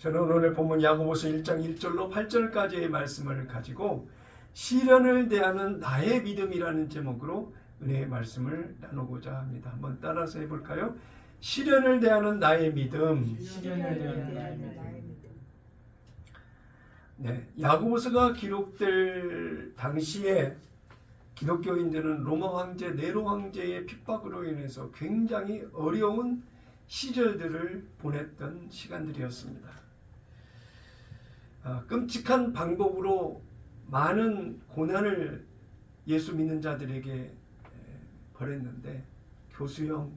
저는 오늘 본문 야고보서 1장 1절로 8절까지의 말씀을 가지고 시련을 대하는 나의 믿음이라는 제목으로 은혜의 말씀을 나누고자 합니다. 한번 따라서 해볼까요? 시련을 대하는 나의 믿음. 시련을 대하는 나의 믿음. 네, 야고보서가 기록될 당시에 기독교인들은 로마 황제 네로 황제의 핍박으로 인해서 굉장히 어려운 시절들을 보냈던 시간들이었습니다. 끔찍한 방법으로 많은 고난을 예수 믿는 자들에게 벌였는데, 교수형,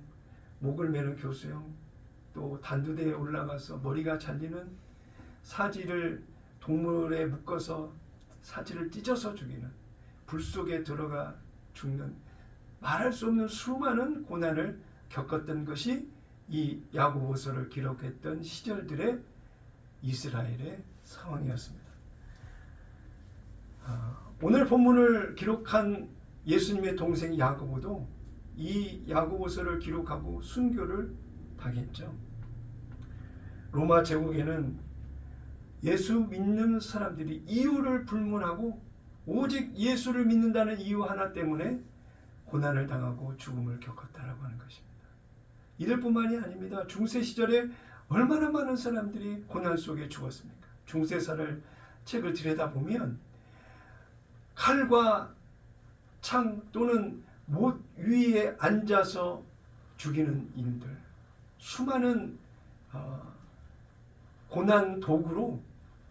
목을 매는 교수형, 또 단두대에 올라가서 머리가 잘리는, 사지를 동물에 묶어서 사지를 찢어서 죽이는, 불 속에 들어가 죽는, 말할 수 없는 수많은 고난을 겪었던 것이 이 야고보서를 기록했던 시절들의 이스라엘의 상황이었습니다. 오늘 본문을 기록한 예수님의 동생 야고보도 이 야고보서를 기록하고 순교를 당했죠. 로마 제국에는 예수 믿는 사람들이 이유를 불문하고 오직 예수를 믿는다는 이유 하나 때문에 고난을 당하고 죽음을 겪었다라고 하는 것입니다. 이들뿐만이 아닙니다. 중세 시절에 얼마나 많은 사람들이 고난 속에 죽었습니까? 중세사를 책을 들여다보면 칼과 창 또는 못 위에 앉아서 죽이는 일들, 수많은 고난 도구로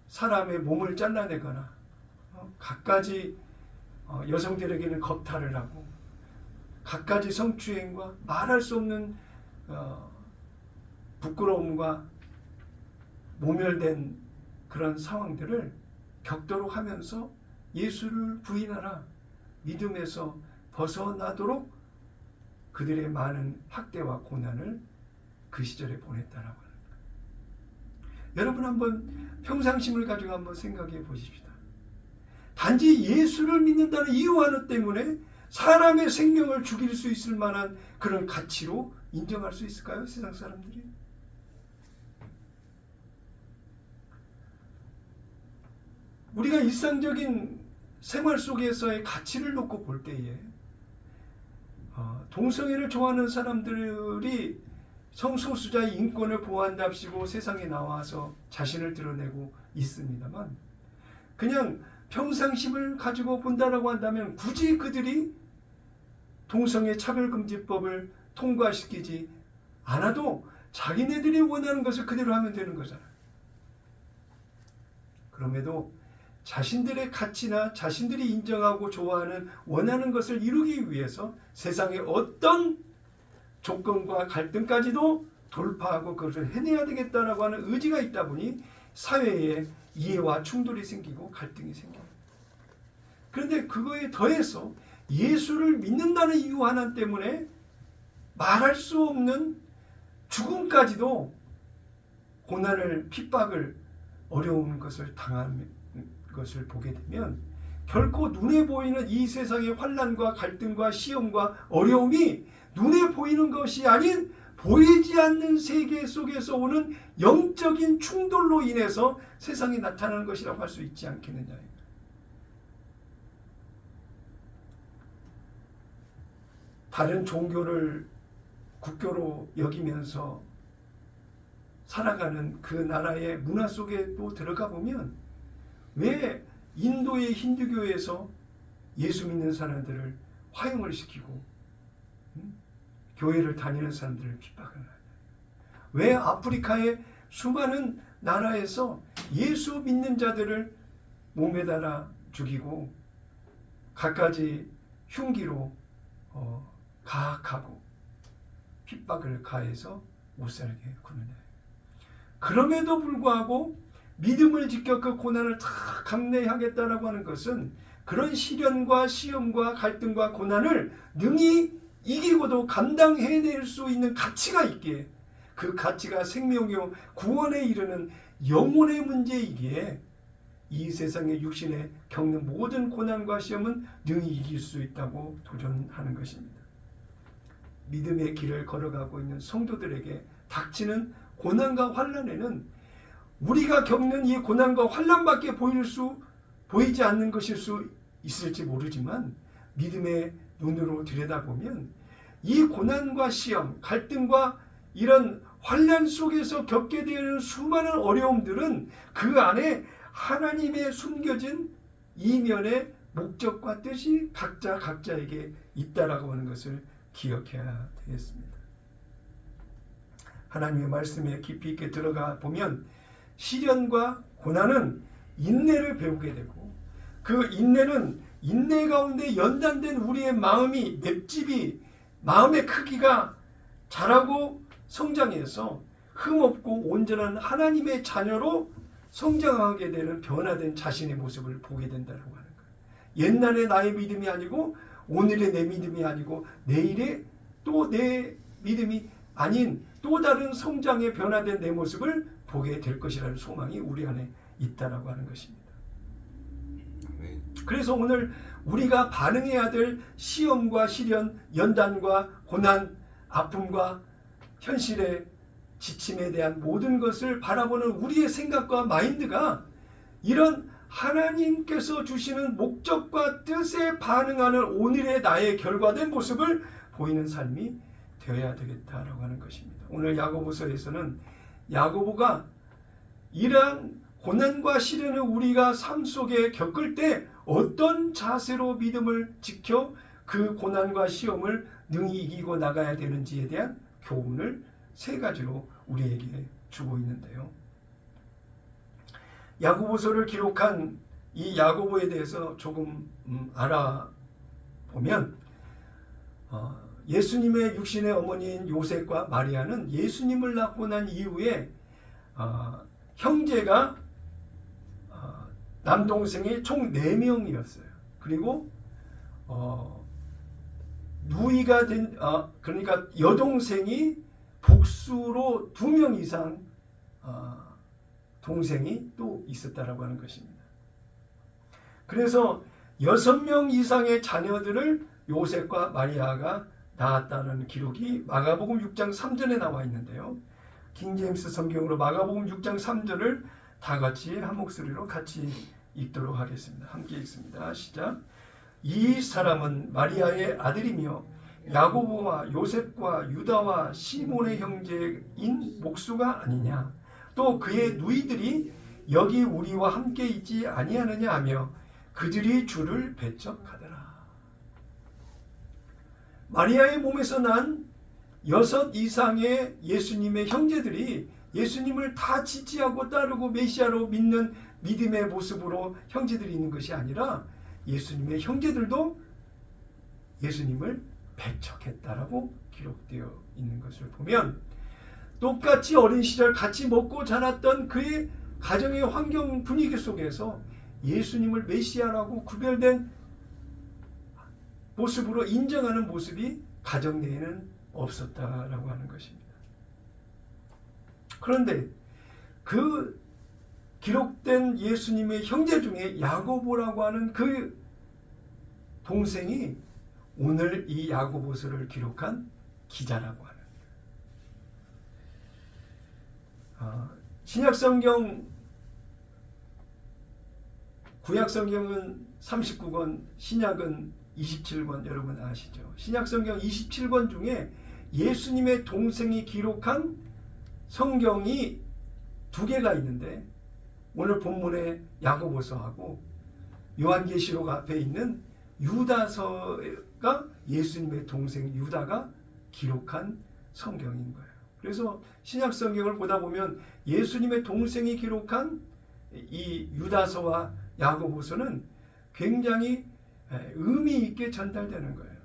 사람의 몸을 잘라내거나 갖가지 여성들에게는 겁탈을 하고 갖가지 성추행과 말할 수 없는 부끄러움과 모멸된 그런 상황들을 겪도록 하면서 예수를 부인하라, 믿음에서 벗어나도록 그들의 많은 학대와 고난을 그 시절에 보냈다라고 합니다. 여러분 한번 평상심을 가지고 한번 생각해 보십시다. 단지 예수를 믿는다는 이유 하나 때문에 사람의 생명을 죽일 수 있을 만한 그런 가치로 인정할 수 있을까요? 세상 사람들이? 우리가 일상적인 생활 속에서의 가치를 놓고 볼 때에 동성애를 좋아하는 사람들이 성소수자의 인권을 보호한답시고 세상에 나와서 자신을 드러내고 있습니다만, 그냥 평상심을 가지고 본다라고 한다면 굳이 그들이 동성애 차별금지법을 통과시키지 않아도 자기네들이 원하는 것을 그대로 하면 되는 거잖아요. 그럼에도 자신들의 가치나 자신들이 인정하고 좋아하는 원하는 것을 이루기 위해서 세상의 어떤 조건과 갈등까지도 돌파하고 그것을 해내야 되겠다라고 하는 의지가 있다 보니 사회에 이해와 충돌이 생기고 갈등이 생겨요. 그런데 그거에 더해서 예수를 믿는다는 이유 하나 때문에 말할 수 없는 죽음까지도 고난을, 핍박을, 어려운 것을 당하는 것을 보게 되면 결코 눈에 보이는 이 세상의 환난과 갈등과 시험과 어려움이 눈에 보이는 것이 아닌 보이지 않는 세계 속에서 오는 영적인 충돌로 인해서 세상에 나타나는 것이라고 할 수 있지 않겠느냐. 다른 종교를 국교로 여기면서 살아가는 그 나라의 문화 속에 또 들어가 보면 왜 인도의 힌두교에서 예수 믿는 사람들을 화형을 시키고 교회를 다니는 사람들을 핍박을 하냐? 왜 아프리카의 수많은 나라에서 예수 믿는 자들을 몸에다가 죽이고 갖가지 흉기로 가학하고 핍박을 가해서 못 살게 구느냐? 그럼에도 불구하고 믿음을 지켜 그 고난을 다 감내하겠다라고 하는 것은 그런 시련과 시험과 갈등과 고난을 능히 이기고도 감당해낼 수 있는 가치가 있기에, 그 가치가 생명이요 구원에 이르는 영혼의 문제이기에 이 세상의 육신에 겪는 모든 고난과 시험은 능히 이길 수 있다고 도전하는 것입니다. 믿음의 길을 걸어가고 있는 성도들에게 닥치는 고난과 환난에는 우리가 겪는 이 고난과 환난밖에 보이지 않는 것일 수 있을지 모르지만 믿음의 눈으로 들여다보면 이 고난과 시험, 갈등과 이런 환난 속에서 겪게 되는 수많은 어려움들은 그 안에 하나님의 숨겨진 이면의 목적과 뜻이 각자에게 있다라고 하는 것을 기억해야 되겠습니다. 하나님의 말씀에 깊이 있게 들어가 보면 시련과 고난은 인내를 배우게 되고 그 인내는 인내 가운데 연단된 우리의 마음이 맷집이 마음의 크기가 자라고 성장해서 흠없고 온전한 하나님의 자녀로 성장하게 되는 변화된 자신의 모습을 보게 된다고 하는 거예요. 옛날의 나의 믿음이 아니고 오늘의 내 믿음이 아니고 내일의 또 내 믿음이 아닌 또 다른 성장의 변화된 내 모습을 보게 될 것이라는 소망이 우리 안에 있다라고 하는 것입니다. 그래서 오늘 우리가 반응해야 될 시험과 시련, 연단과 고난, 아픔과 현실의 지침에 대한 모든 것을 바라보는 우리의 생각과 마인드가 이런 하나님께서 주시는 목적과 뜻에 반응하는 오늘의 나의 결과된 모습을 보이는 삶이 되어야 되겠다라고 하는 것입니다. 오늘 야고보서에서는 야고보가 이러한 고난과 시련을 우리가 삶 속에 겪을 때 어떤 자세로 믿음을 지켜 그 고난과 시험을 능히 이기고 나가야 되는지에 대한 교훈을 세 가지로 우리에게 주고 있는데요. 야고보서를 기록한 이 야고보에 대해서 조금 알아보면 예수님의 육신의 어머니인 요셉과 마리아는 예수님을 낳고 난 이후에 형제가 남동생이 총 4명이었어요. 그리고 누이가 된 그러니까 여동생이 복수로 2명 이상 동생이 또 있었다라고 하는 것입니다. 그래서 6명 이상의 자녀들을 요셉과 마리아가 낳았다는 기록이 마가복음 6장 3절에 나와 있는데요. 킹제임스 성경으로 마가복음 6장 3절을 다 같이 한 목소리로 같이 읽도록 하겠습니다. 함께 읽습니다. 시작. 이 사람은 마리아의 아들이며 야고보와 요셉과 유다와 시몬의 형제인 목수가 아니냐. 또 그의 누이들이 여기 우리와 함께 있지 아니하느냐 하며 그들이 주를 배척하더라. 마리아의 몸에서 난 6 이상의 예수님의 형제들이 예수님을 다 지지하고 따르고 메시아로 믿는 믿음의 모습으로 형제들이 있는 것이 아니라 예수님의 형제들도 예수님을 배척했다라고 기록되어 있는 것을 보면 똑같이 어린 시절 같이 먹고 자랐던 그의 가정의 환경 분위기 속에서 예수님을 메시아라고 구별된 모습으로 인정하는 모습이 가정 내에는 없었다라고 하는 것입니다. 그런데 그 기록된 예수님의 형제 중에 야고보라고 하는 그 동생이 오늘 이 야고보서를 기록한 기자라고 하는 신약성경 구약성경은 39권, 신약은 27권 여러분 아시죠? 신약성경 27권 중에 예수님의 동생이 기록한 성경이 2개가 있는데 오늘 본문의 야고보서하고 요한계시록 앞에 있는 유다서가 예수님의 동생 유다가 기록한 성경인 거예요. 그래서 신약성경을 보다 보면 예수님의 동생이 기록한 이 유다서와 야고보서는 굉장히 의미 있게 전달되는 거예요.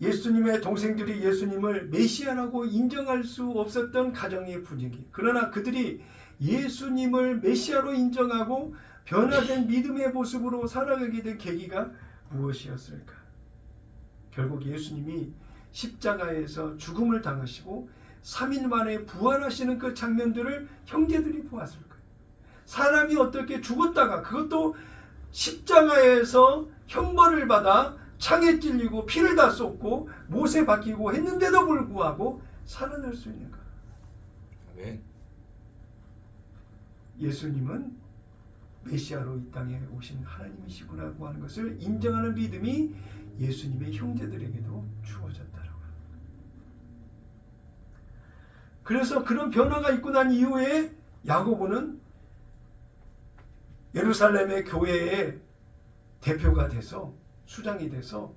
예수님의 동생들이 예수님을 메시아라고 인정할 수 없었던 가정의 분위기. 그러나 그들이 예수님을 메시아로 인정하고 변화된 믿음의 모습으로 살아가게 된 계기가 무엇이었을까? 결국 예수님이 십자가에서 죽음을 당하시고 3일 만에 부활하시는 그 장면들을 형제들이 보았을 거예요. 사람이 어떻게 죽었다가 그것도 십자가에서 형벌을 받아 창에 찔리고 피를 다 쏟고 못에 박히고 했는데도 불구하고 살아날 수 있는 거예요. 아멘. 예수님은 메시아로 이 땅에 오신 하나님이시구나고 하는 것을 인정하는 믿음이 예수님의 형제들에게도 주어졌다라고 합니다. 그래서 그런 변화가 있고 난 이후에 야고보는 예루살렘의 교회의 대표가 돼서 수장이 돼서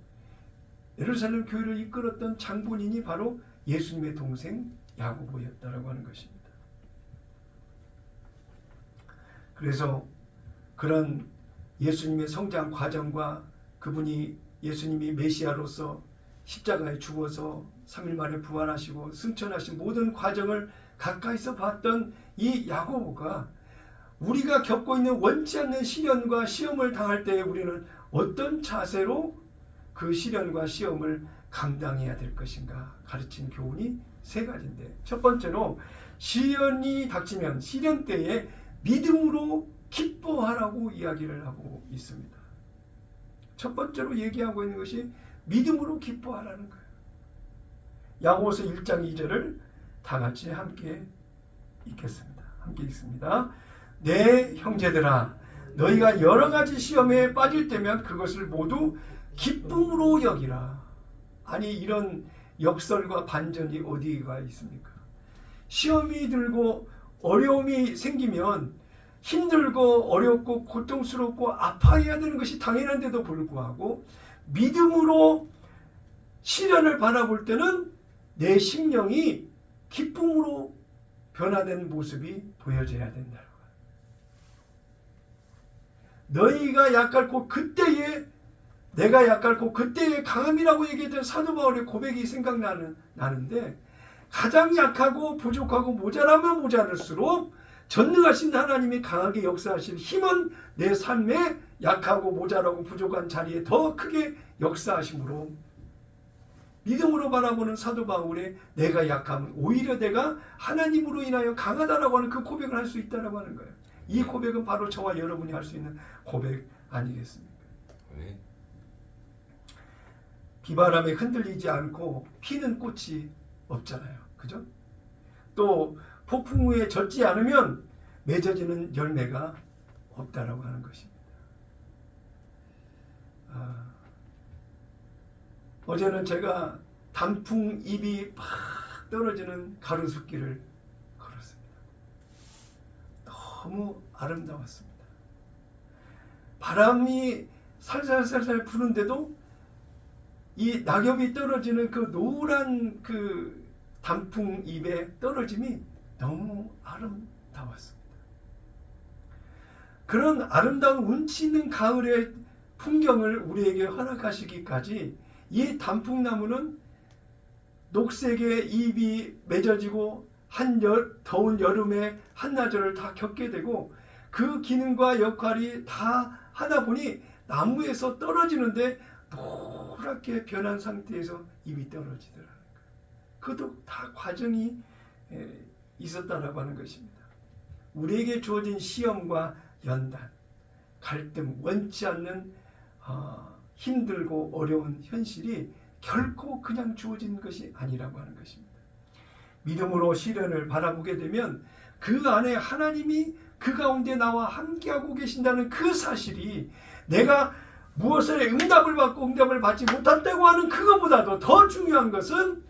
예루살렘 교회를 이끌었던 장본인이 바로 예수님의 동생 야고보였다라고 하는 것입니다. 그래서 그런 예수님의 성장 과정과 그분이 예수님이 메시아로서 십자가에 죽어서 3일 만에 부활하시고 승천하신 모든 과정을 가까이서 봤던 이 야고보가 우리가 겪고 있는 원치 않는 시련과 시험을 당할 때 우리는 어떤 자세로 그 시련과 시험을 감당해야 될 것인가 가르친 교훈이 세 가지인데, 첫 번째로 시련이 닥치면 시련 때에 믿음으로 기뻐하라고 이야기를 하고 있습니다. 첫 번째로 얘기하고 있는 것이 믿음으로 기뻐하라는 거예요. 야고보서 1장 2절을 다 같이 함께 읽겠습니다. 함께 읽습니다. 내 형제들아, 너희가 여러 가지 시험에 빠질 때면 그것을 모두 기쁨으로 여기라. 아니, 이런 역설과 반전이 어디가 있습니까? 시험이 들고 어려움이 생기면 힘들고 어렵고 고통스럽고 아파해야 되는 것이 당연한데도 불구하고 믿음으로 시련을 바라볼 때는 내 심령이 기쁨으로 변화된 모습이 보여져야 된다. 너희가 약할고 그때에 내가 약할고 그때의 강함이라고 얘기했던 사도 바울의 고백이 생각나는데, 가장 약하고 부족하고 모자라면 모자랄수록 전능하신 하나님이 강하게 역사하실 힘은 내 삶에 약하고 모자라고 부족한 자리에 더 크게 역사하심으로 믿음으로 바라보는 사도 바울의 내가 약함은 오히려 내가 하나님으로 인하여 강하다라고 하는 그 고백을 할 수 있다라고 하는 거예요. 이 고백은 바로 저와 여러분이 할 수 있는 고백 아니겠습니까? 네. 비바람에 흔들리지 않고 피는 꽃이 없잖아요. 그죠? 또 폭풍 후에 젖지 않으면 맺어지는 열매가 없다라고 하는 것입니다. 어제는 제가 단풍 잎이 팍 떨어지는 가로수길을 걸었습니다. 너무 아름다웠습니다. 바람이 살살살살 부는데도 이 낙엽이 떨어지는 그 노란 그 단풍 잎의 떨어짐이 너무 아름다웠습니다. 그런 아름다운 운치 있는 가을의 풍경을 우리에게 허락하시기까지 이 단풍나무는 녹색의 잎이 맺어지고 더운 여름의 한나절을 다 겪게 되고 그 기능과 역할이 다 하다 보니 나무에서 떨어지는데 노랗게 변한 상태에서 잎이 떨어지더라는 거예요. 그것도 다 과정이 있었다라고 하는 것입니다. 우리에게 주어진 시험과 연단, 갈등, 원치 않는 힘들고 어려운 현실이 결코 그냥 주어진 것이 아니라고 하는 것입니다. 믿음으로 시련을 바라보게 되면 그 안에 하나님이 그 가운데 나와 함께하고 계신다는 그 사실이, 내가 무엇에 응답을 받고 응답을 받지 못한다고 하는 그것보다도 더 중요한 것은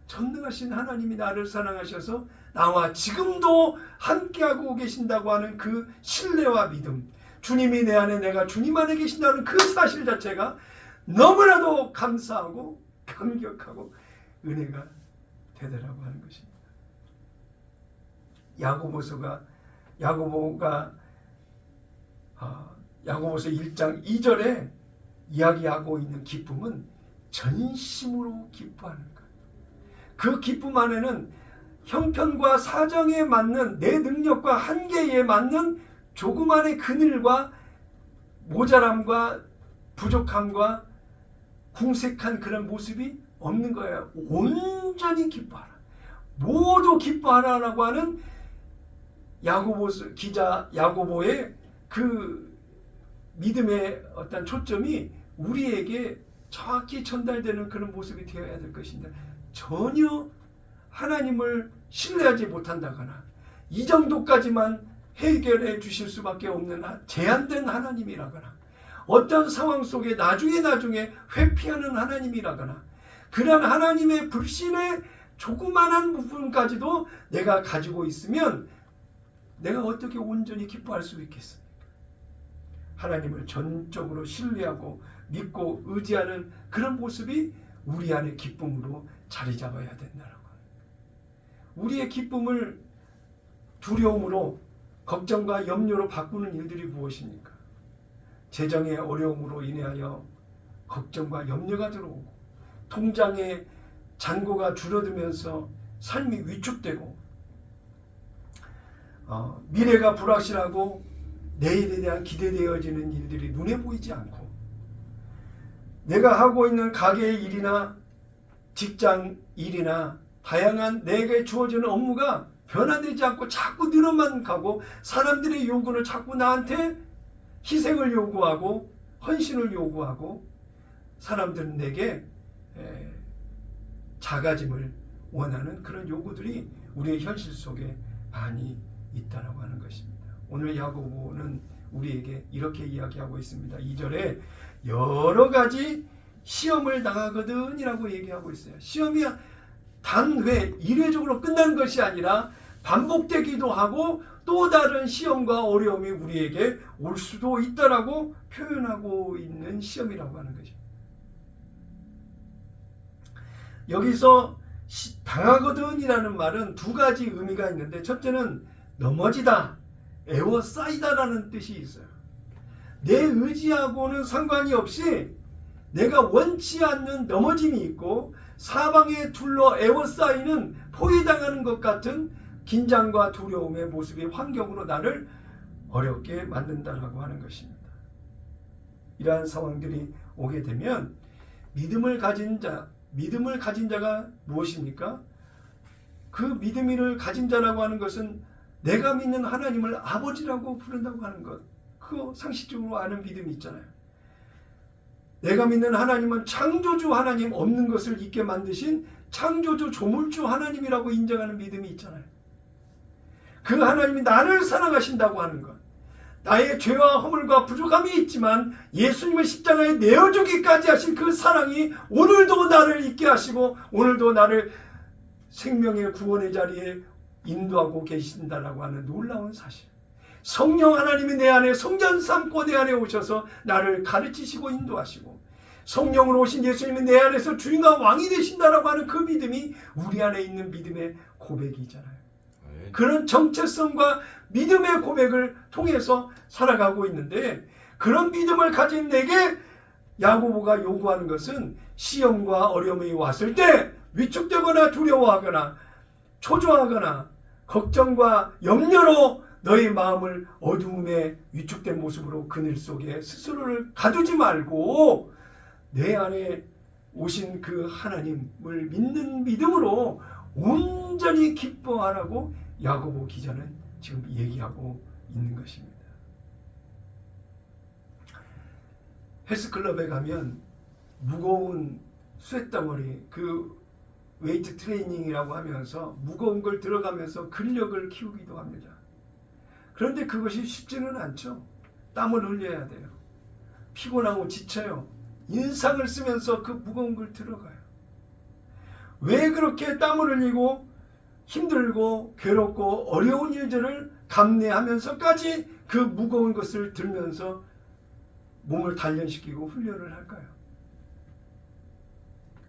전능하신 하나님이 나를 사랑하셔서 나와 지금도 함께하고 계신다고 하는 그 신뢰와 믿음, 주님이 내 안에 내가 주님 안에 계신다는 그 사실 자체가 너무나도 감사하고 감격하고 은혜가 되더라고 하는 것입니다. 야고보서 1장 2절에 이야기하고 있는 기쁨은 전심으로 기뻐하는 것. 그 기쁨 안에는 형편과 사정에 맞는 내 능력과 한계에 맞는 조그만의 그늘과 모자람과 부족함과 궁색한 그런 모습이 없는 거예요. 온전히 기뻐하라. 모두 기뻐하라라고 하는 기자 야고보의 그 믿음의 어떤 초점이 우리에게 정확히 전달되는 그런 모습이 되어야 될 것인데, 전혀 하나님을 신뢰하지 못한다거나 이 정도까지만 해결해 주실 수밖에 없는 제한된 하나님이라거나 어떤 상황 속에 나중에 회피하는 하나님이라거나 그런 하나님의 불신의 조그만한 부분까지도 내가 가지고 있으면 내가 어떻게 온전히 기뻐할 수 있겠습니까? 하나님을 전적으로 신뢰하고 믿고 의지하는 그런 모습이 우리 안에 기쁨으로 자리 잡아야 된다는 것. 우리의 기쁨을 두려움으로 걱정과 염려로 바꾸는 일들이 무엇입니까? 재정의 어려움으로 인하여 걱정과 염려가 들어오고 통장의 잔고가 줄어들면서 삶이 위축되고 미래가 불확실하고 내일에 대한 기대되어지는 일들이 눈에 보이지 않고 내가 하고 있는 가게의 일이나 직장 일이나 다양한 내게 주어지는 업무가 변화되지 않고 자꾸 늘어만 가고 사람들의 요구를 자꾸 나한테 희생을 요구하고 헌신을 요구하고 사람들은 내게 작아짐을 원하는 그런 요구들이 우리의 현실 속에 많이 있다라고 하는 것입니다. 오늘 야고보는 우리에게 이렇게 이야기하고 있습니다. 2절에 여러 가지 시험을 당하거든 이라고 얘기하고 있어요. 시험이 단회, 일회적으로 끝난 것이 아니라 반복되기도 하고 또 다른 시험과 어려움이 우리에게 올 수도 있다라고 표현하고 있는 시험이라고 하는 것입니다. 여기서 당하거든 이라는 말은 두 가지 의미가 있는데 첫째는 넘어지다, 에워싸이다라는 뜻이 있어요. 내 의지하고는 상관이 없이 내가 원치 않는 넘어짐이 있고 사방에 둘러 에워싸이는 포위당하는 것 같은 긴장과 두려움의 모습이 환경으로 나를 어렵게 만든다라고 하는 것입니다. 이러한 상황들이 오게 되면 믿음을 가진 자가 무엇입니까? 그 믿음을 가진 자라고 하는 것은 내가 믿는 하나님을 아버지라고 부른다고 하는 것. 그거 상식적으로 아는 믿음이 있잖아요. 내가 믿는 하나님은 창조주 하나님, 없는 것을 있게 만드신 창조주 조물주 하나님이라고 인정하는 믿음이 있잖아요. 그 하나님이 나를 사랑하신다고 하는 것. 나의 죄와 허물과 부족함이 있지만 예수님을 십자가에 내어주기까지 하신 그 사랑이 오늘도 나를 있게 하시고 오늘도 나를 생명의 구원의 자리에 인도하고 계신다라고 하는 놀라운 사실. 성령 하나님이 내 안에 성전 삼고 내 안에 오셔서 나를 가르치시고 인도하시고 성령으로 오신 예수님이 내 안에서 주인과 왕이 되신다라고 하는 그 믿음이 우리 안에 있는 믿음의 고백이잖아요. 그런 정체성과 믿음의 고백을 통해서 살아가고 있는데 그런 믿음을 가진 내게 야고보가 요구하는 것은 시험과 어려움이 왔을 때 위축되거나 두려워하거나 초조하거나 걱정과 염려로 너의 마음을 어두움에 위축된 모습으로 그늘 속에 스스로를 가두지 말고 내 안에 오신 그 하나님을 믿는 믿음으로 온전히 기뻐하라고 야고보 기자는 지금 얘기하고 있는 것입니다. 헬스클럽에 가면 무거운 쇳덩어리, 그 웨이트 트레이닝이라고 하면서 무거운 걸 들어가면서 근력을 키우기도 합니다. 그런데 그것이 쉽지는 않죠. 땀을 흘려야 돼요. 피곤하고 지쳐요. 인상을 쓰면서 그 무거운 걸 들어가요. 왜 그렇게 땀을 흘리고 힘들고 괴롭고 어려운 일들을 감내하면서까지 그 무거운 것을 들면서 몸을 단련시키고 훈련을 할까요?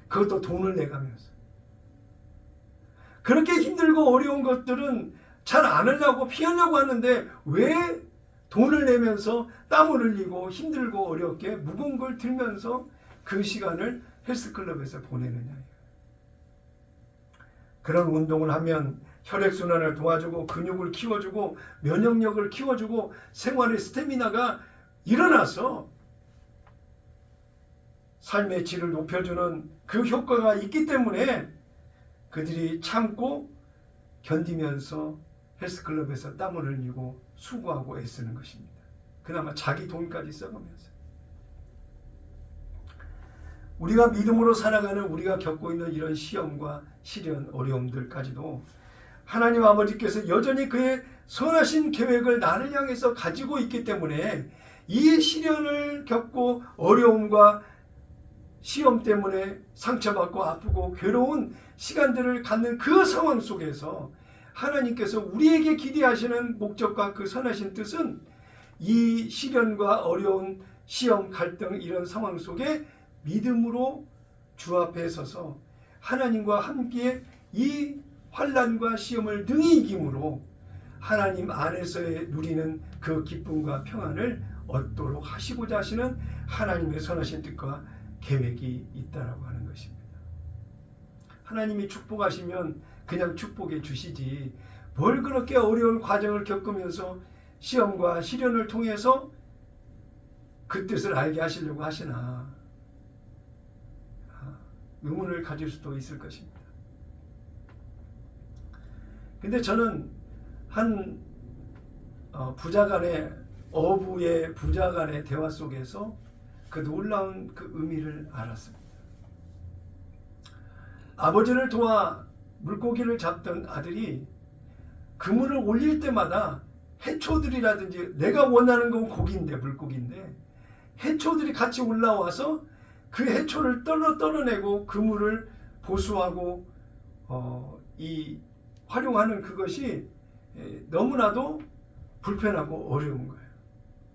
그것도 돈을 내가면서. 그렇게 힘들고 어려운 것들은 잘 안 하려고 피하려고 하는데 왜 돈을 내면서 땀을 흘리고 힘들고 어렵게 무거운 걸 들면서 그 시간을 헬스클럽에서 보내느냐. 그런 운동을 하면 혈액순환을 도와주고 근육을 키워주고 면역력을 키워주고 생활의 스태미나가 일어나서 삶의 질을 높여주는 그 효과가 있기 때문에 그들이 참고 견디면서 헬스클럽에서 땀을 흘리고 수고하고 애쓰는 것입니다. 그나마 자기 돈까지 써가면서. 우리가 믿음으로 살아가는 우리가 겪고 있는 이런 시험과 시련, 어려움들까지도 하나님 아버지께서 여전히 그의 선하신 계획을 나를 향해서 가지고 있기 때문에 이 시련을 겪고 어려움과 시험 때문에 상처받고 아프고 괴로운 시간들을 갖는 그 상황 속에서 하나님께서 우리에게 기대하시는 목적과 그 선하신 뜻은 이 시련과 어려운 시험, 갈등 이런 상황 속에 믿음으로 주 앞에 서서 하나님과 함께 이 환난과 시험을 능히 이김으로 하나님 안에서의 누리는 그 기쁨과 평안을 얻도록 하시고자 하시는 하나님의 선하신 뜻과 계획이 있다라고 하는 것입니다. 하나님이 축복하시면 그냥 축복해 주시지 뭘 그렇게 어려운 과정을 겪으면서 시험과 시련을 통해서 그 뜻을 알게 하시려고 하시나 의문을 가질 수도 있을 것입니다. 근데 저는 한 부자간의 어부의 부자간의 대화 속에서 그 놀라운 그 의미를 알았습니다. 아버지를 도와 물고기를 잡던 아들이 그물을 올릴 때마다 해초들이라든지 내가 원하는 건 고기인데 물고기인데 해초들이 같이 올라와서 그 해초를 떨어내고 그물을 보수하고 활용하는 그것이 너무나도 불편하고 어려운 거예요.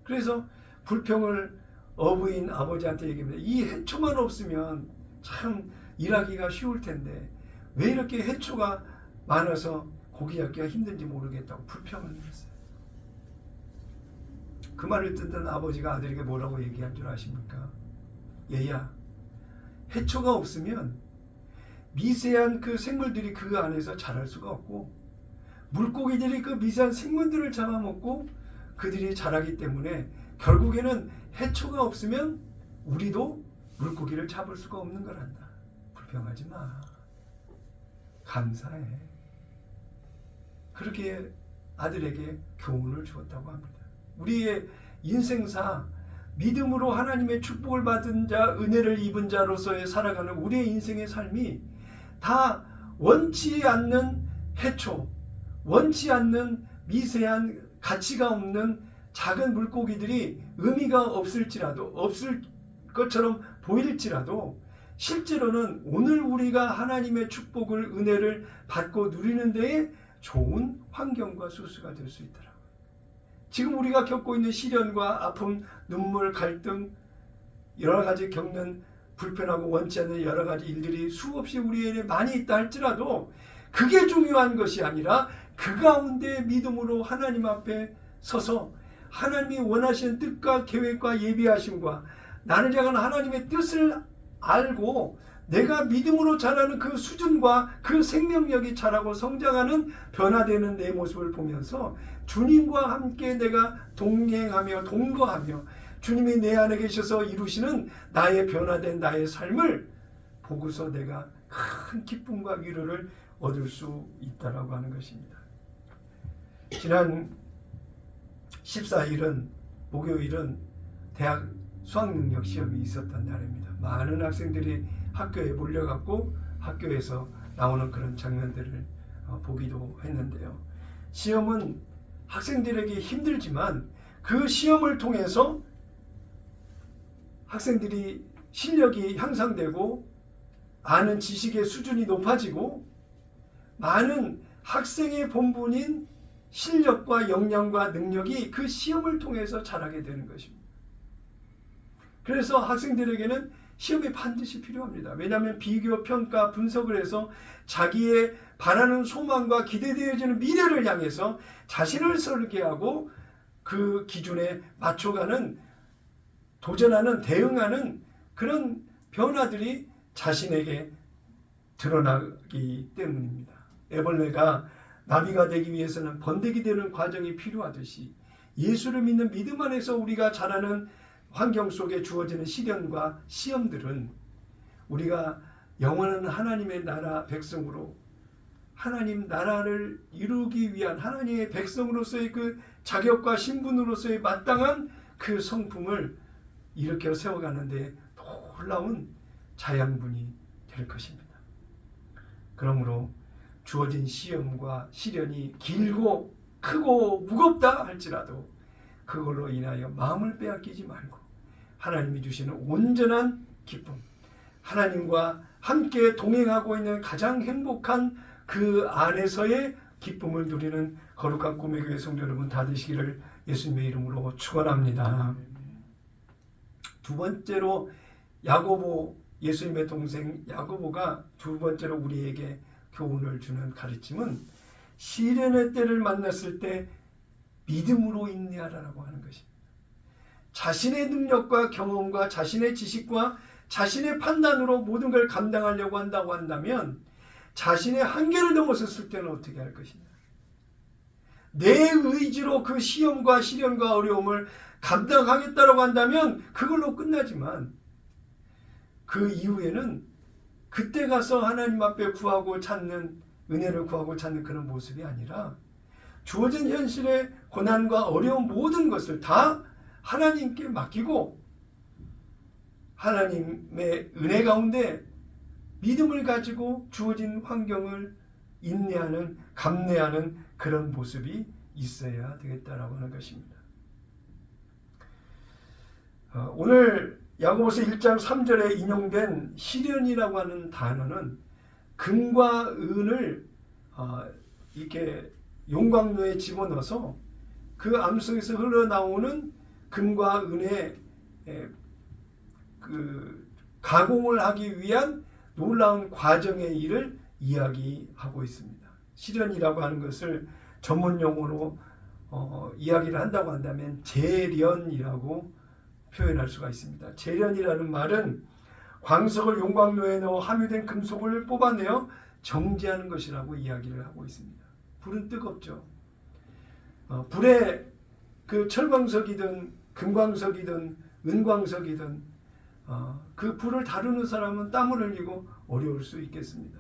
그래서 불평을 어부인 아버지한테 얘기합니다. 이 해초만 없으면 참 일하기가 쉬울 텐데 왜 이렇게 해초가 많아서 고기 잡기가 힘든지 모르겠다고 불평을 했어요. 그 말을 듣던 아버지가 아들에게 뭐라고 얘기한 줄 아십니까? 얘야, 해초가 없으면 미세한 그 생물들이 그 안에서 자랄 수가 없고 물고기들이 그 미세한 생물들을 잡아먹고 그들이 자라기 때문에 결국에는 해초가 없으면 우리도 물고기를 잡을 수가 없는 거란다. 불평하지 마. 감사해. 그렇게 아들에게 교훈을 주었다고 합니다. 우리의 인생사 믿음으로 하나님의 축복을 받은 자, 은혜를 입은 자로서의 살아가는 우리의 인생의 삶이 다 원치 않는 해초, 원치 않는 미세한 가치가 없는 작은 물고기들이 의미가 없을 것처럼 보일지라도 실제로는 오늘 우리가 하나님의 축복을 은혜를 받고 누리는 데에 좋은 환경과 소스가 될 수 있더라고요. 지금 우리가 겪고 있는 시련과 아픔, 눈물, 갈등 여러 가지 겪는 불편하고 원치 않는 여러 가지 일들이 수없이 우리에게 많이 있다 할지라도 그게 중요한 것이 아니라 그 가운데 믿음으로 하나님 앞에 서서 하나님이 원하시는 뜻과 계획과 예비하심과 나를 향한 하나님의 뜻을 알고 내가 믿음으로 자라는 그 수준과 그 생명력이 자라고 성장하는 변화되는 내 모습을 보면서 주님과 함께 내가 동행하며 동거하며 주님이 내 안에 계셔서 이루시는 나의 변화된 나의 삶을 보고서 내가 큰 기쁨과 위로를 얻을 수 있다라고 하는 것입니다. 지난 14일은 목요일은 대학 수학능력 시험이 있었던 날입니다. 많은 학생들이 학교에 몰려갔고 학교에서 나오는 그런 장면들을 보기도 했는데요. 시험은 학생들에게 힘들지만 그 시험을 통해서 학생들이 실력이 향상되고 아는 지식의 수준이 높아지고 많은 학생의 본분인 실력과 역량과 능력이 그 시험을 통해서 자라게 되는 것입니다. 그래서 학생들에게는 시험이 반드시 필요합니다. 왜냐하면 비교, 평가, 분석을 해서 자기의 바라는 소망과 기대되어지는 미래를 향해서 자신을 설계하고 그 기준에 맞춰가는 도전하는 대응하는 그런 변화들이 자신에게 드러나기 때문입니다. 애벌레가 나비가 되기 위해서는 번데기 되는 과정이 필요하듯이 예수를 믿는 믿음 안에서 우리가 자라는 환경 속에 주어지는 시련과 시험들은 우리가 영원한 하나님의 나라 백성으로 하나님 나라를 이루기 위한 하나님의 백성으로서의 그 자격과 신분으로서의 마땅한 그 성품을 일으켜 세워가는데 놀라운 자양분이 될 것입니다. 그러므로 주어진 시험과 시련이 길고 크고 무겁다 할지라도 그걸로 인하여 마음을 빼앗기지 말고 하나님이 주시는 온전한 기쁨, 하나님과 함께 동행하고 있는 가장 행복한 그 안에서의 기쁨을 누리는 거룩한 꿈의 교회 성도 여러분 다 되시기를 예수님의 이름으로 축원합니다. 두 번째로 야고보, 예수님의 동생 야고보가 두 번째로 우리에게 교훈을 주는 가르침은 시련의 때를 만났을 때 믿음으로 인내하라고 하는 것입니다. 자신의 능력과 경험과 자신의 지식과 자신의 판단으로 모든 걸 감당하려고 한다고 한다면 자신의 한계를 넘어섰을 때는 어떻게 할 것이냐. 내 의지로 그 시험과 시련과 어려움을 감당하겠다고 한다면 그걸로 끝나지만 그 이후에는 그때 가서 하나님 앞에 구하고 찾는 은혜를 구하고 찾는 그런 모습이 아니라 주어진 현실의 고난과 어려운 모든 것을 다 하나님께 맡기고 하나님의 은혜 가운데 믿음을 가지고 주어진 환경을 인내하는, 감내하는 그런 모습이 있어야 되겠다라고 하는 것입니다. 오늘 야고보서 1장 3절에 인용된 시련이라고 하는 단어는 금과 은을 이렇게 용광로에 집어넣어서 그 암석에서 흘러나오는 금과 은의 그 가공을 하기 위한 놀라운 과정의 일을 이야기하고 있습니다. 시련이라고 하는 것을 전문 용어로 이야기를 한다고 한다면 재련이라고 표현할 수가 있습니다. 재련이라는 말은 광석을 용광로에 넣어 함유된 금속을 뽑아내어 정제하는 것이라고 이야기를 하고 있습니다. 불은 뜨겁죠. 불에 그 철광석이든 금광석이든 은광석이든 그 불을 다루는 사람은 땀을 흘리고 어려울 수 있겠습니다.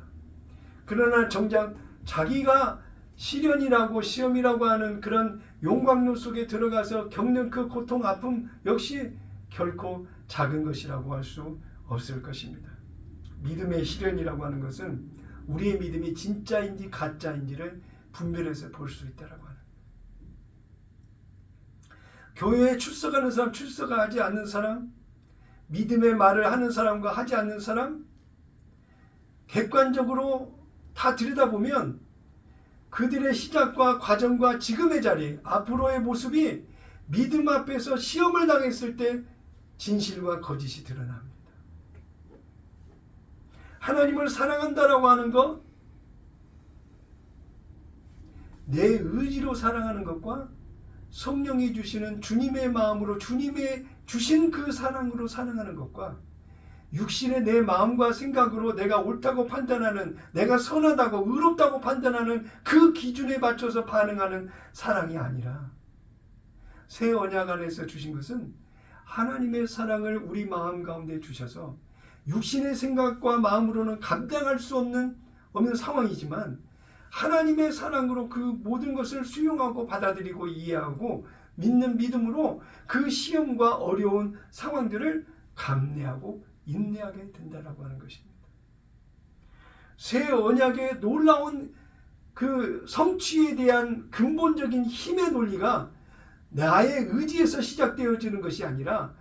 그러나 정작 자기가 시련이라고 시험이라고 하는 그런 용광로 속에 들어가서 겪는 그 고통, 아픔 역시 결코 작은 것이라고 할 수 없을 것입니다. 믿음의 시련이라고 하는 것은 우리의 믿음이 진짜인지 가짜인지를 분별해서 볼 수 있다라고 하는. 교회에 출석하는 사람, 출석하지 않는 사람, 믿음의 말을 하는 사람과 하지 않는 사람, 객관적으로 다 들여다보면 그들의 시작과 과정과 지금의 자리, 앞으로의 모습이 믿음 앞에서 시험을 당했을 때 진실과 거짓이 드러납니다. 하나님을 사랑한다라고 하는 것, 내 의지로 사랑하는 것과 성령이 주시는 주님의 마음으로 주님의 주신 그 사랑으로 사랑하는 것과 육신의 내 마음과 생각으로 내가 옳다고 판단하는, 내가 선하다고 의롭다고 판단하는 그 기준에 맞춰서 반응하는 사랑이 아니라 새 언약 안에서 주신 것은 하나님의 사랑을 우리 마음 가운데 주셔서 육신의 생각과 마음으로는 감당할 수 없는 상황이지만 하나님의 사랑으로 그 모든 것을 수용하고 받아들이고 이해하고 믿는 믿음으로 그 시험과 어려운 상황들을 감내하고 인내하게 된다라고 하는 것입니다. 새 언약의 놀라운 그 성취에 대한 근본적인 힘의 논리가 나의 의지에서 시작되어지는 것이 아니라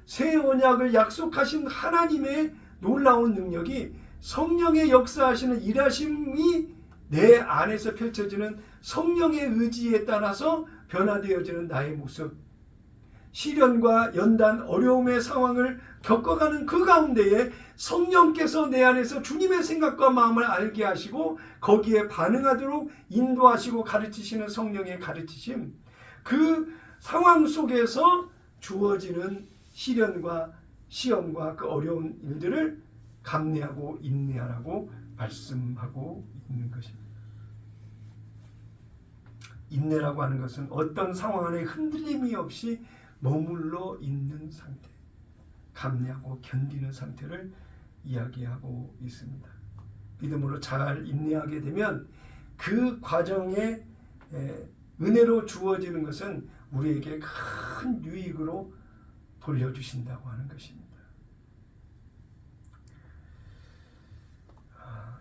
새 언약을 약속하신 하나님의 놀라운 능력이 성령의 역사하시는 일하심이 내 안에서 펼쳐지는 성령의 의지에 따라서 변화되어지는 나의 모습, 시련과 연단, 어려움의 상황을 겪어가는 그 가운데에 성령께서 내 안에서 주님의 생각과 마음을 알게 하시고 거기에 반응하도록 인도하시고 가르치시는 성령의 가르치심, 그 상황 속에서 주어지는 시련과 시험과 그 어려운 일들을 감내하고 인내하라고 말씀하고 있는 것입니다. 인내라고 하는 것은 어떤 상황 안에 흔들림이 없이 머물러 있는 상태, 감내하고 견디는 상태를 이야기하고 있습니다. 믿음으로 잘 인내하게 되면 그 과정에 은혜로 주어지는 것은 우리에게 큰 유익으로 돌려주신다고 하는 것입니다.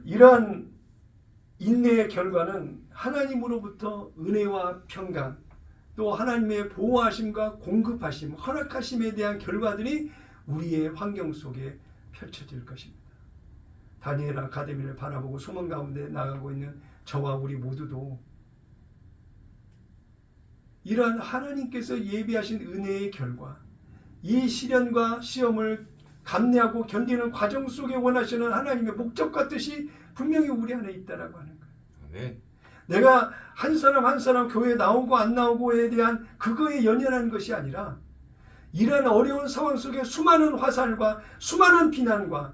이러한 인내의 결과는 하나님으로부터 은혜와 평강, 또 하나님의 보호하심과 공급하심, 허락하심에 대한 결과들이 우리의 환경 속에 펼쳐질 것입니다. 다니엘 아카데미를 바라보고 소망 가운데 나가고 있는 저와 우리 모두도 이러한 하나님께서 예비하신 은혜의 결과, 이 시련과 시험을 감내하고 견디는 과정 속에 원하시는 하나님의 목적과 뜻이 분명히 우리 안에 있다라고 하는 거예요. 네. 내가 한 사람 한 사람 교회에 나오고 안 나오고에 대한 그거에 연연한 것이 아니라 이러한 어려운 상황 속에 수많은 화살과 수많은 비난과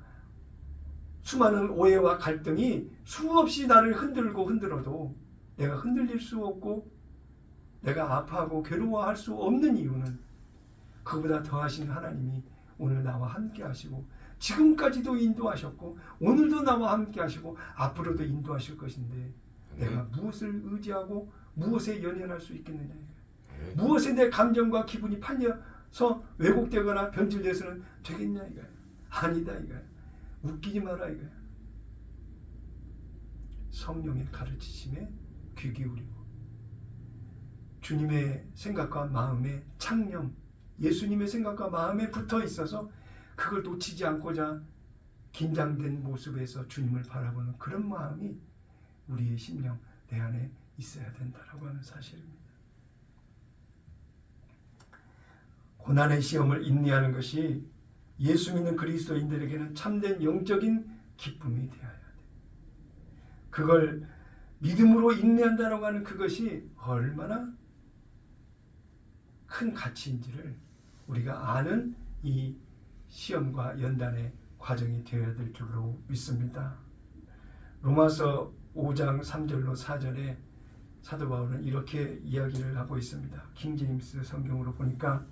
수많은 오해와 갈등이 수없이 나를 흔들고 흔들어도 내가 흔들릴 수 없고 내가 아파하고 괴로워할 수 없는 이유는 그보다 더하신 하나님이 오늘 나와 함께 하시고 지금까지도 인도하셨고 오늘도 나와 함께 하시고 앞으로도 인도하실 것인데 내가 무엇을 의지하고 무엇에 연연할 수 있겠느냐. 무엇에 내 감정과 기분이 팔려서 왜곡되거나 변질돼서는 되겠냐 이거야. 아니다 이거야. 웃기지 마라 이거야. 성령의 가르치심에 귀 기울이고 주님의 생각과 마음에 창념, 예수님의 생각과 마음에 붙어 있어서 그걸 놓치지 않고자 긴장된 모습에서 주님을 바라보는 그런 마음이 우리의 심령, 내 안에 있어야 된다라고 하는 사실입니다. 고난의 시험을 인내하는 것이 예수 믿는 그리스도인들에게는 참된 영적인 기쁨이 되어야 돼. 그걸 믿음으로 인내한다라고 하는 그것이 얼마나 큰 가치인지를 우리가 아는 이 시험과 연단의 과정이 되어야 될 줄로 믿습니다. 로마서 5장 3절로 4절에 사도 바울은 이렇게 이야기를 하고 있습니다. 킹제임스 성경으로 보니까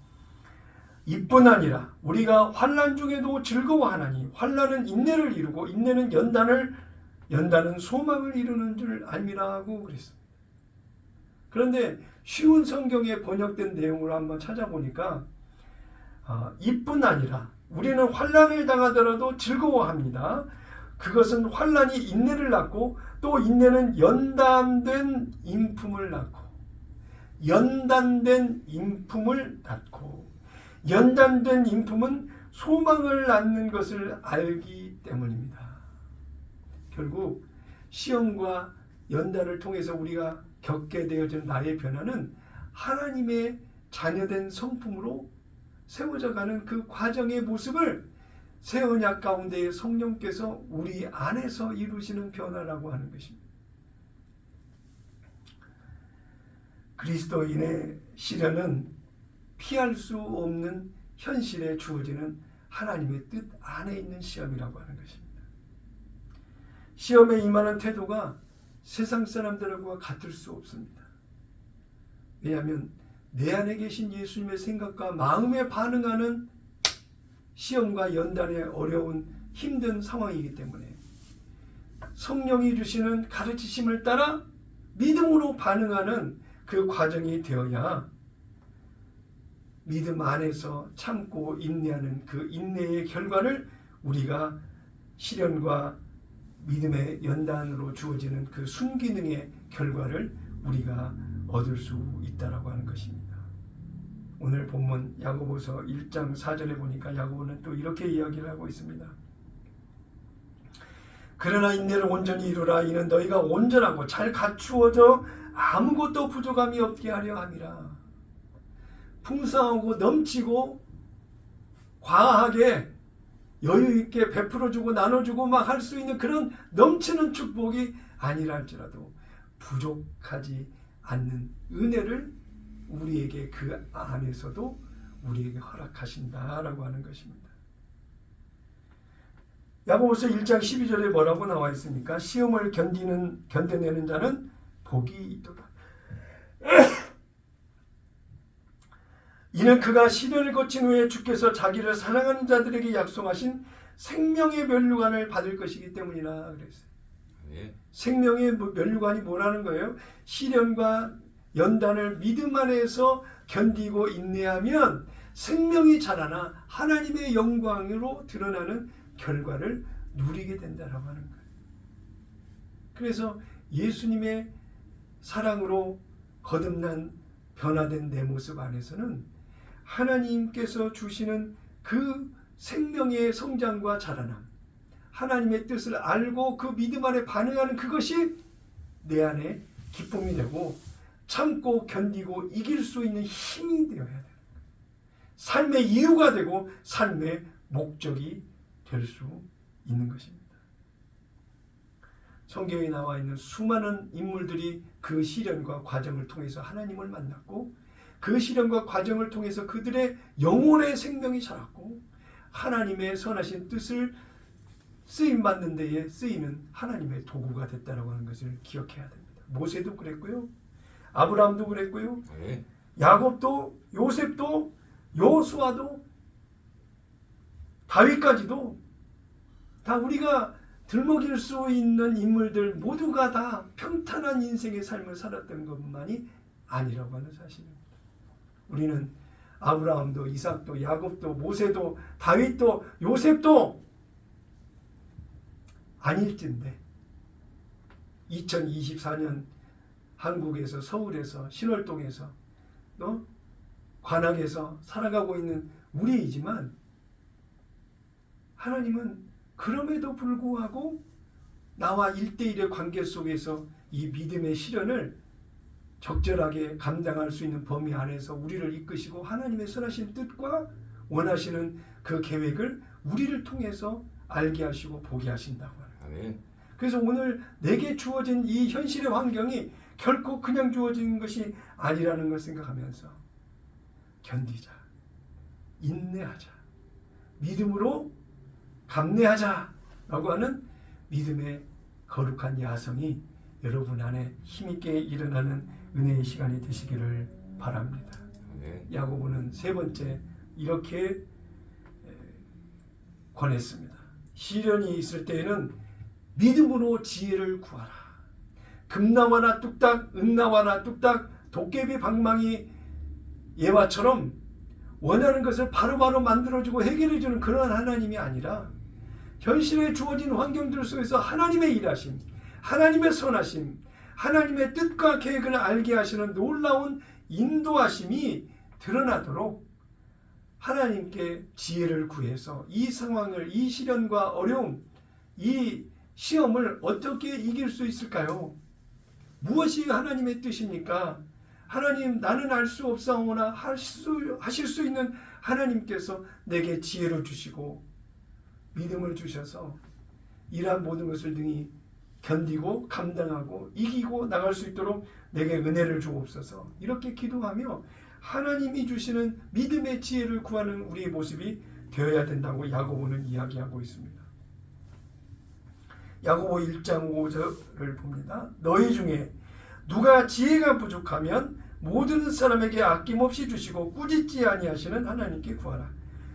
이뿐 아니라 우리가 환난 중에도 즐거워하나니 환난은 인내를 이루고 인내는 연단은 소망을 이루는 줄 알미라 하고 그랬습니다. 그런데 쉬운 성경에 번역된 내용으로 한번 찾아보니까 이뿐 아니라 우리는 환난을 당하더라도 즐거워합니다. 그것은 환난이 인내를 낳고 또 인내는 연단된 인품을 낳고 연단된 인품은 소망을 낳는 것을 알기 때문입니다. 결국 시험과 연단을 통해서 우리가 겪게 되어진 나의 변화는 하나님의 자녀된 성품으로 세워져 가는 그 과정의 모습을 새 언약 가운데의 성령께서 우리 안에서 이루시는 변화라고 하는 것입니다. 그리스도인의 시련은 피할 수 없는 현실에 주어지는 하나님의 뜻 안에 있는 시험이라고 하는 것입니다. 시험에 임하는 태도가 세상 사람들과 같을 수 없습니다. 왜냐하면 내 안에 계신 예수님의 생각과 마음에 반응하는 시험과 연단의 어려운 힘든 상황이기 때문에 성령이 주시는 가르치심을 따라 믿음으로 반응하는 그 과정이 되어야 믿음 안에서 참고 인내하는 그 인내의 결과를 우리가 시련과 믿음의 연단으로 주어지는 그 순기능의 결과를 우리가 얻을 수 있다라고 하는 것입니다. 오늘 본문 야고보서 1장 4절에 보니까 야고보는 또 이렇게 이야기를 하고 있습니다. 그러나 인내를 온전히 이루라. 이는 너희가 온전하고 잘 갖추어져 아무것도 부족함이 없게 하려 함이라. 풍성하고 넘치고 과하게 여유 있게 베풀어주고 나눠주고 막 할 수 있는 그런 넘치는 축복이 아니라 할지라도 부족하지 않는 은혜를 우리에게 그 안에서도 우리에게 허락하신다라고 하는 것입니다. 야고보서 1장 12절에 뭐라고 나와 있습니까? 시험을 견뎌내는 자는 복이 있도다. 이는 그가 시련을 거친 후에 주께서 자기를 사랑하는 자들에게 약속하신 생명의 면류관을 받을 것이기 때문이라 그랬어요. 네. 생명의 면류관이 뭐라는 거예요? 시련과 연단을 믿음 안에서 견디고 인내하면 생명이 자라나 하나님의 영광으로 드러나는 결과를 누리게 된다라고 하는 거예요. 그래서 예수님의 사랑으로 거듭난 변화된 내 모습 안에서는 하나님께서 주시는 그 생명의 성장과 자라남, 하나님의 뜻을 알고 그 믿음 안에 반응하는 그것이 내 안에 기쁨이 되고 참고 견디고 이길 수 있는 힘이 되어야 돼요. 삶의 이유가 되고 삶의 목적이 될 수 있는 것입니다. 성경에 나와 있는 수많은 인물들이 그 시련과 과정을 통해서 하나님을 만났고 그 시련과 과정을 통해서 그들의 영혼의 생명이 자랐고 하나님의 선하신 뜻을 쓰임받는 데에 쓰이는 하나님의 도구가 됐다라고 하는 것을 기억해야 됩니다. 모세도 그랬고요. 아브라함도 그랬고요. 야곱도 요셉도 여호수아도 다윗까지도 다 우리가 들먹일 수 있는 인물들 모두가 다 평탄한 인생의 삶을 살았던 것만이 아니라고 하는 사실입니다. 우리는 아브라함도 이삭도 야곱도 모세도 다윗도 요셉도 아닐진데 2024년 한국에서 서울에서 신월동에서 또 관악에서 살아가고 있는 우리이지만 하나님은 그럼에도 불구하고 나와 1대1의 관계 속에서 이 믿음의 시련을 적절하게 감당할 수 있는 범위 안에서 우리를 이끄시고 하나님의 선하신 뜻과 원하시는 그 계획을 우리를 통해서 알게 하시고 보게 하신다고 하는. 그래서 오늘 내게 주어진 이 현실의 환경이 결코 그냥 주어진 것이 아니라는 걸 생각하면서 견디자, 인내하자, 믿음으로 감내하자라고 하는 믿음의 거룩한 야성이 여러분 안에 힘있게 일어나는 은혜의 시간이 되시기를 바랍니다. 야고보는 세 번째 이렇게 권했습니다. 시련이 있을 때에는 믿음으로 지혜를 구하라. 금나와나 뚝딱, 은나와나 뚝딱, 도깨비 방망이 예화처럼 원하는 것을 바로바로 만들어주고 해결해주는 그런 하나님이 아니라 현실에 주어진 환경들 속에서 하나님의 일하심, 하나님의 선하심, 하나님의 뜻과 계획을 알게 하시는 놀라운 인도하심이 드러나도록 하나님께 지혜를 구해서 이 상황을, 이 시련과 어려움, 이 시험을 어떻게 이길 수 있을까요? 무엇이 하나님의 뜻입니까? 하나님, 나는 알 수 없사오나 하실 수 있는 하나님께서 내게 지혜를 주시고 믿음을 주셔서 이러한 모든 것을 능히 견디고 감당하고 이기고 나갈 수 있도록 내게 은혜를 주옵소서. 이렇게 기도하며 하나님이 주시는 믿음의 지혜를 구하는 우리의 모습이 되어야 된다고 야고보는 이야기하고 있습니다. 야고보 1장 5절을 봅니다. 너희 중에 누가 지혜가 부족하면 모든 사람에게 아낌없이 주시고 꾸짖지 아니하시는 하나님께 구하라.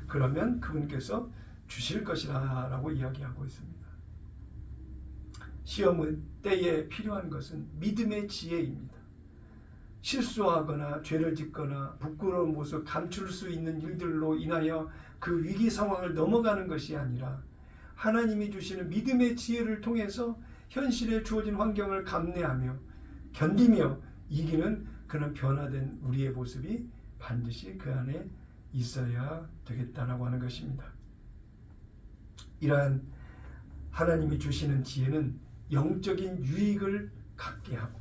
그러면 그분께서 주실 것이라 라고 이야기하고 있습니다. 시험 때에 필요한 것은 믿음의 지혜입니다. 실수하거나 죄를 짓거나 부끄러운 모습 감출 수 있는 일들로 인하여 그 위기 상황을 넘어가는 것이 아니라 하나님이 주시는 믿음의 지혜를 통해서 현실에 주어진 환경을 감내하며 견디며 이기는 그런 변화된 우리의 모습이 반드시 그 안에 있어야 되겠다라고 하는 것입니다. 이러한 하나님이 주시는 지혜는 영적인 유익을 갖게 하고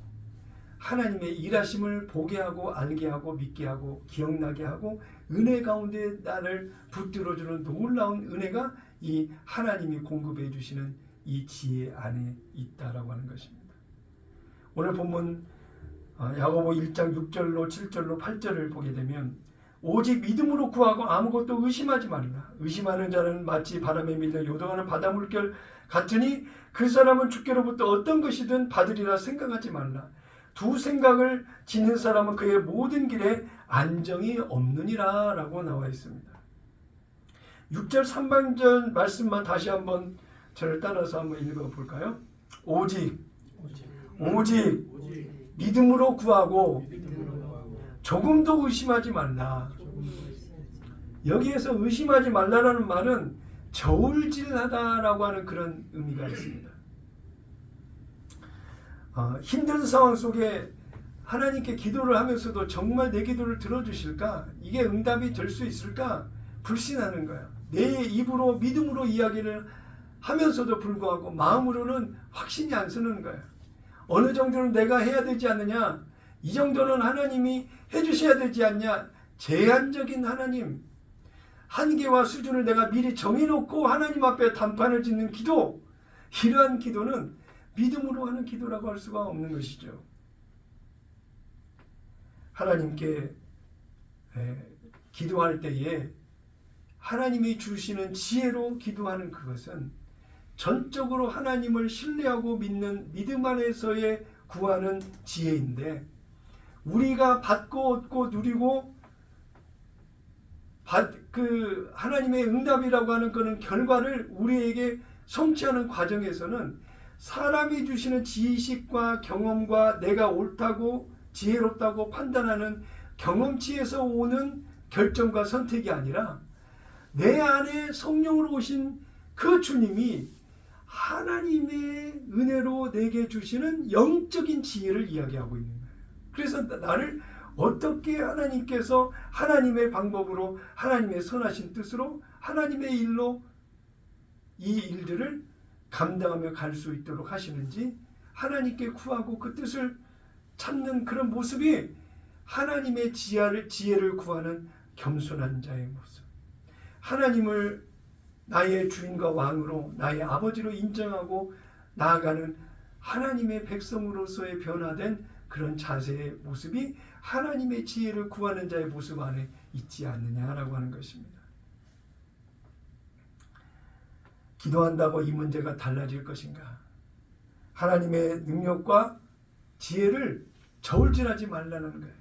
하나님의 일하심을 보게 하고 알게 하고 믿게 하고 기억나게 하고 은혜 가운데 나를 붙들어주는 놀라운 은혜가 이 하나님이 공급해 주시는 이 지혜 안에 있다라고 하는 것입니다. 오늘 본문 야고보 1장 6절로 7절로 8절을 보게 되면 오직 믿음으로 구하고 아무것도 의심하지 말라. 의심하는 자는 마치 바람에 밀려 요동하는 바다 물결 같으니 그 사람은 주께로부터 어떤 것이든 받으리라 생각하지 말라. 두 생각을 지닌 사람은 그의 모든 길에 안정이 없느니라 라고 나와 있습니다. 6절 3반절 말씀만 다시 한번 저를 따라서 한번 읽어볼까요? 오직 믿음으로 구하고 조금도 의심하지 말라. 여기에서 의심하지 말라라는 말은 저울질하다라고 하는 그런 의미가 있습니다. 힘든 상황 속에 하나님께 기도를 하면서도 정말 내 기도를 들어주실까? 이게 응답이 될 수 있을까? 불신하는 거야. 내 입으로 믿음으로 이야기를 하면서도 불구하고 마음으로는 확신이 안 서는 거야. 어느 정도는 내가 해야 되지 않느냐? 이 정도는 하나님이 해주셔야 되지 않냐? 제한적인 하나님, 한계와 수준을 내가 미리 정해놓고 하나님 앞에 단판을 짓는 기도, 이러한 기도는 믿음으로 하는 기도라고 할 수가 없는 것이죠. 하나님께 기도할 때에 하나님이 주시는 지혜로 기도하는 그것은 전적으로 하나님을 신뢰하고 믿는 믿음 안에서의 구하는 지혜인데, 우리가 받고 얻고 누리고 그 하나님의 응답이라고 하는 그런 결과를 우리에게 성취하는 과정에서는 사람이 주시는 지식과 경험과 내가 옳다고 지혜롭다고 판단하는 경험치에서 오는 결정과 선택이 아니라 내 안에 성령으로 오신 그 주님이 하나님의 은혜로 내게 주시는 영적인 지혜를 이야기하고 있는 거예요. 그래서 나를 어떻게 하나님께서 하나님의 방법으로 하나님의 선하신 뜻으로 하나님의 일로 이 일들을 감당하며 갈 수 있도록 하시는지 하나님께 구하고 그 뜻을 찾는 그런 모습이 하나님의 지혜를 구하는 겸손한 자의 모습, 하나님을 나의 주인과 왕으로 나의 아버지로 인정하고 나아가는 하나님의 백성으로서의 변화된 그런 자세의 모습이 하나님의 지혜를 구하는 자의 모습 안에 있지 않느냐라고 하는 것입니다. 기도한다고 이 문제가 달라질 것인가? 하나님의 능력과 지혜를 저울질하지 말라는 거예요.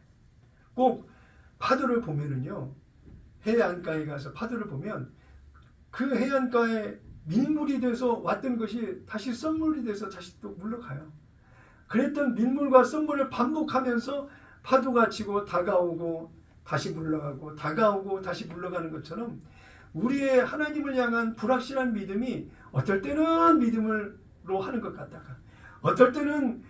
꼭 파도를 보면은요, 해안가에 가서 파도를 보면 그 해안가에 밀물이 돼서 왔던 것이 다시 썰물이 돼서 다시 또 물러가요. 그랬던 밀물과 썰물을 반복하면서 파도가 치고 다가오고 다시 물러가고 다가오고 다시 물러가는 것처럼 우리의 하나님을 향한 불확실한 믿음이 어떨 때는 믿음으로 하는 것 같다가 어떨 때는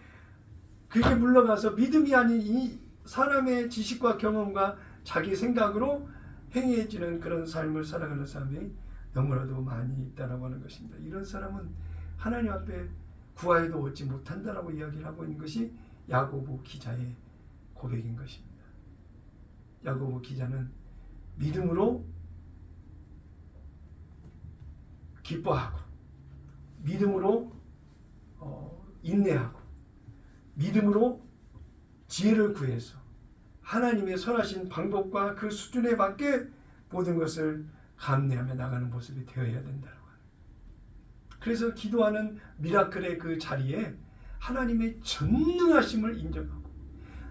그게 물러가서 믿음이 아닌 이 사람의 지식과 경험과 자기 생각으로 행해지는 그런 삶을 살아가는 사람이 너무나도 많이 있다라고 하는 것입니다. 이런 사람은 하나님 앞에 구하여도 얻지 못한다라고 이야기를 하고 있는 것이 야고보 기자의 고백인 것입니다. 야고보 기자는 믿음으로 기뻐하고 믿음으로 인내하고 믿음으로 지혜를 구해서 하나님의 선하신 방법과 그 수준에 맞게 모든 것을 감내하며 나가는 모습이 되어야 된다고 하는. 그래서 기도하는 미라클의 그 자리에 하나님의 전능하심을 인정하고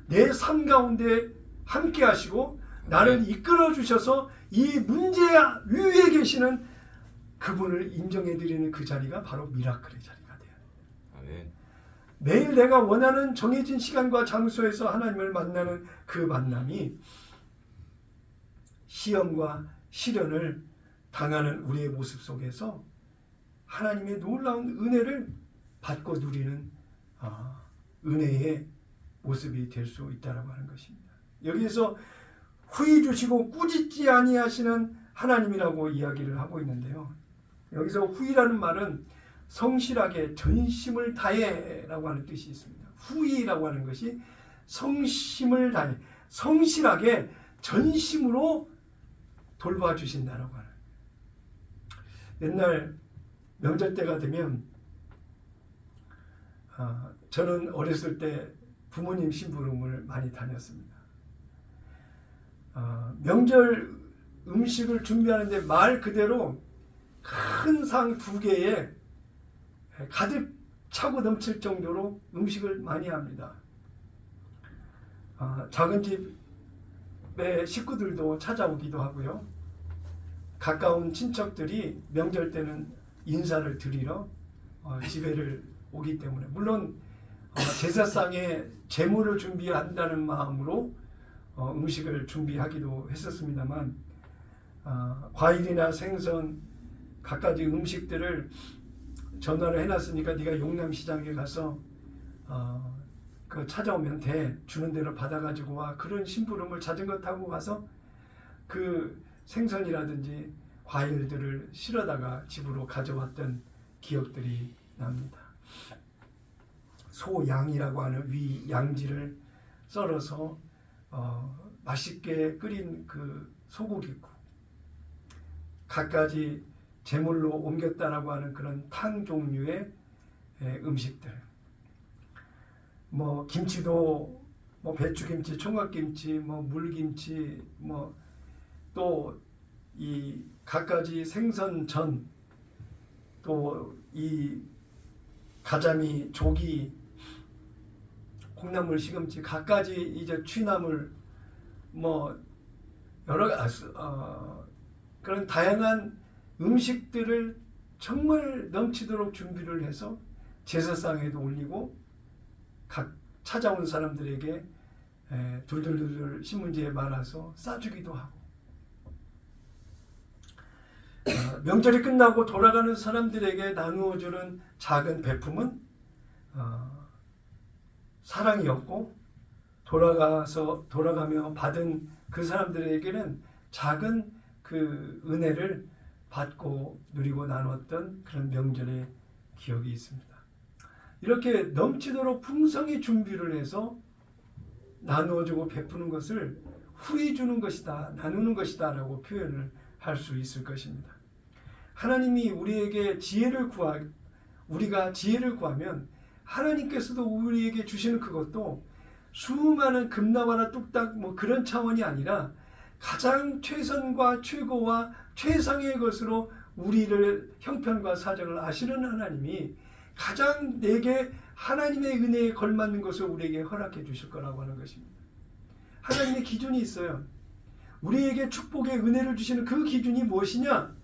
내 삶 가운데 함께 하시고 나를 이끌어 주셔서 이 문제 위에 계시는 그분을 인정해 드리는 그 자리가 바로 미라클의 자리가 돼요. 아멘. 매일 내가 원하는 정해진 시간과 장소에서 하나님을 만나는 그 만남이 시험과 시련을 당하는 우리의 모습 속에서 하나님의 놀라운 은혜를 받고 누리는 은혜의 모습이 될 수 있다고 하는 것입니다. 여기에서 후히 주시고 꾸짖지 아니하시는 하나님이라고 이야기를 하고 있는데요. 여기서 후히라는 말은 성실하게 전심을 다해라고 하는 뜻이 있습니다. 후히라고 하는 것이 성심을 다해, 성실하게 전심으로 돌봐주신다라고 하는. 옛날 명절 때가 되면 저는 어렸을 때 부모님 심부름을 많이 다녔습니다. 명절 음식을 준비하는데 말 그대로 큰 상 2개에 가득 차고 넘칠 정도로 음식을 많이 합니다. 작은 집의 식구들도 찾아오기도 하고요. 가까운 친척들이 명절 때는 인사를 드리러 집에를 오기 때문에 물론 제사상에 제물을 준비한다는 마음으로 음식을 준비하기도 했었습니다만 과일이나 생선 갖가지 음식들을 전화를 해놨으니까 네가 용남시장에 가서 그 찾아오면 돼 주는 대로 받아가지고 와. 그런 심부름을 자전거 타고 가서 그 생선이라든지 과일들을 실어다가 집으로 가져왔던 기억들이 납니다. 소양이라고 하는 위 양지를 썰어서 맛있게 끓인 그 소고기국, 갖가지 제물로 옮겼다라고 하는 그런 탕 종류의 음식들, 뭐 김치도 뭐 배추김치, 총각김치, 뭐 물김치, 뭐 또 이 갖가지 생선전, 또 이 가자미, 조기, 콩나물, 시금치, 갖가지 이제 취나물, 뭐 여러 그런 다양한 음식들을 정말 넘치도록 준비를 해서 제사상에도 올리고 각 찾아온 사람들에게 둘둘둘 신문지에 말아서 싸주기도 하고, 명절이 끝나고 돌아가는 사람들에게 나누어주는 작은 베품은 사랑이었고, 돌아가며 받은 그 사람들에게는 작은 그 은혜를 받고 누리고 나눴던 그런 명절의 기억이 있습니다. 이렇게 넘치도록 풍성히 준비를 해서 나누어주고 베푸는 것을 후히 주는 것이다, 나누는 것이다 라고 표현을 할 수 있을 것입니다. 하나님이 우리에게 우리가 지혜를 구하면 하나님께서도 우리에게 주시는 그것도 수많은 금나와나 뚝딱 뭐 그런 차원이 아니라 가장 최선과 최고와 최상의 것으로 우리를 형편과 사정을 아시는 하나님이 가장 내게 하나님의 은혜에 걸맞는 것을 우리에게 허락해 주실 거라고 하는 것입니다. 하나님의 기준이 있어요. 우리에게 축복의 은혜를 주시는 그 기준이 무엇이냐?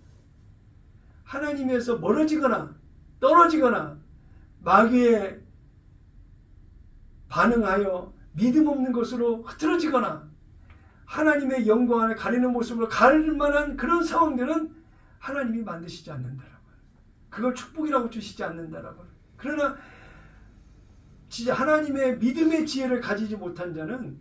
하나님에서 멀어지거나 떨어지거나 마귀에 반응하여 믿음 없는 것으로 흐트러지거나 하나님의 영광을 가리는 모습으로 갈 만한 그런 상황들은 하나님이 만드시지 않는다라고. 그걸 축복이라고 주시지 않는다라고. 그러나 진짜 하나님의 믿음의 지혜를 가지지 못한 자는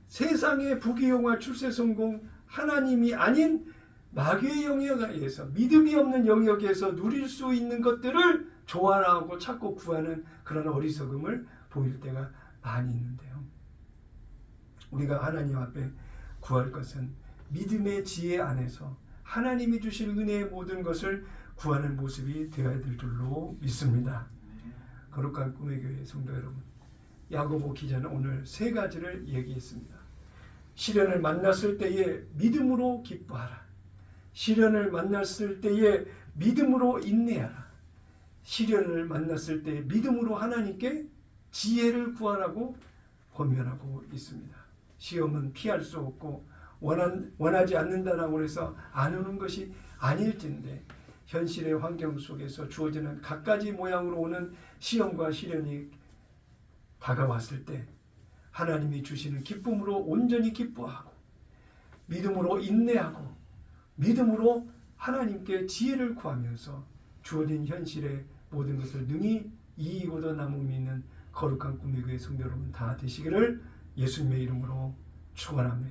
세상의 부귀영화, 출세성공, 하나님이 아닌 마귀의 영역에 의해서, 믿음이 없는 영역에서 누릴 수 있는 것들을 좋아하고 찾고 구하는 그런 어리석음을 보일 때가 많이 있는데요. 우리가 하나님 앞에 구할 것은 믿음의 지혜 안에서 하나님이 주실 은혜의 모든 것을 구하는 모습이 되어야 될 줄로 믿습니다. 거룩한 꿈의 교회 성도 여러분, 야고보 기자는 오늘 세 가지를 얘기했습니다. 시련을 만났을 때에 믿음으로 기뻐하라. 시련을 만났을 때에 믿음으로 인내하라. 시련을 만났을 때 믿음으로 하나님께 지혜를 구하라고 권면하고 있습니다. 시험은 피할 수 없고 원하지 않는다라고 해서 안 오는 것이 아닐진데, 현실의 환경 속에서 주어지는 갖가지 모양으로 오는 시험과 시련이 다가왔을 때 하나님이 주시는 기쁨으로 온전히 기뻐하고, 믿음으로 인내하고, 믿음으로 하나님께 지혜를 구하면서 주어진 현실의 모든 것을 능히 이기고도 남음이 있는 거룩한 꿈의 교회 성도 여러분 다 되시기를 예수님의 이름으로 축원합니다.